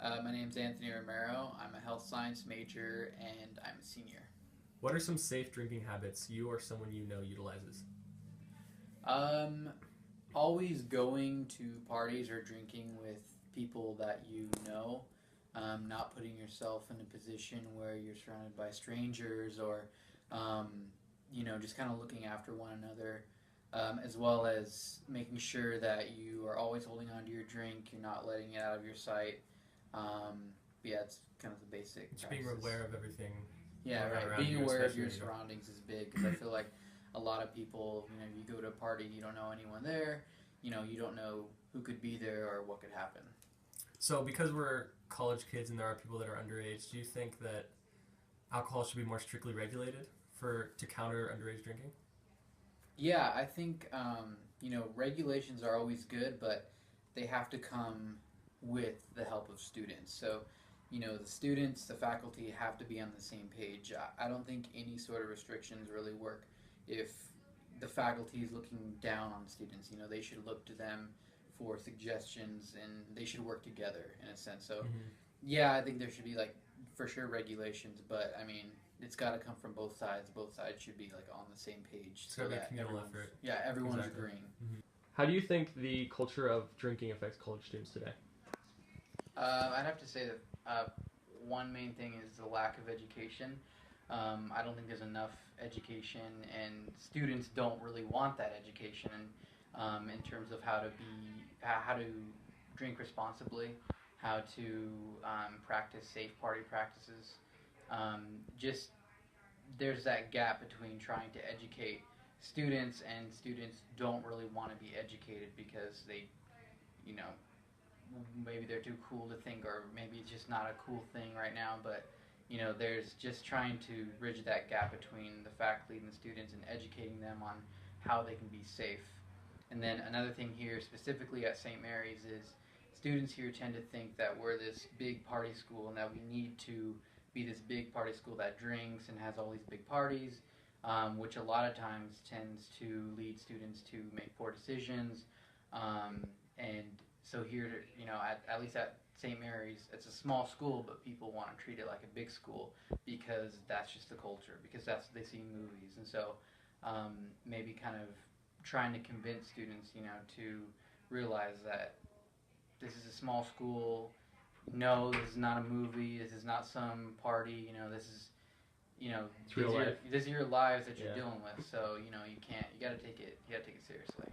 My name's Anthony Romero. I'm a health science major and I'm a senior. What are some safe drinking habits you or someone you know utilizes? Um, Always going to parties or drinking with people that you know. Not putting yourself in a position where you're surrounded by strangers or, um, just kind of looking after one another, as well as making sure that you are always holding on to your drink. You're not letting it out of your sight. Yeah, it's kind of the basic Just being practices. aware of everything Yeah, going on right. around Being you, aware of especially your when you don't. surroundings is big because I feel like a lot of people, you go to a party, you don't know anyone there, you don't know who could be there or what could happen. So, because we're college kids and there are people that are underage, do you think that alcohol should be more strictly regulated to counter underage drinking? Yeah, I think regulations are always good, but they have to come with the help of students. So, the students, the faculty have to be on the same page. I don't think any sort of restrictions really work if the faculty is looking down on students. They should look to them for suggestions and they should work together in a sense. So, Mm-hmm. yeah, I think there should be like for sure regulations, but I mean, it's got to come from both sides. Both sides should be like on the same page, It's so got to be a that communal effort. everyone's Exactly. agreeing. Mm-hmm. How do you think the culture of drinking affects college students today? I'd have to say that one main thing is the lack of education. I don't think there's enough education, and students don't really want that education in terms of how to drink responsibly, how to practice safe party practices. Just there's that gap between trying to educate students and students don't really want to be educated because they, you know, maybe they're too cool to think, or maybe it's just not a cool thing right now. But there's just trying to bridge that gap between the faculty and the students and educating them on how they can be safe. And then another thing here, specifically at St. Mary's, is students here tend to think that we're this big party school and that we need to be this big party school that drinks and has all these big parties, which a lot of times tends to lead students to make poor decisions. And so here, at least at St. Mary's, it's a small school, but people want to treat it like a big school because that's just the culture, because that's what they see in movies. And so maybe kind of trying to convince students, to realize that this is a small school. No, this is not a movie. This is not some party. This is, It's real life. these are your lives that you're Yeah. dealing with. So you got to take it seriously.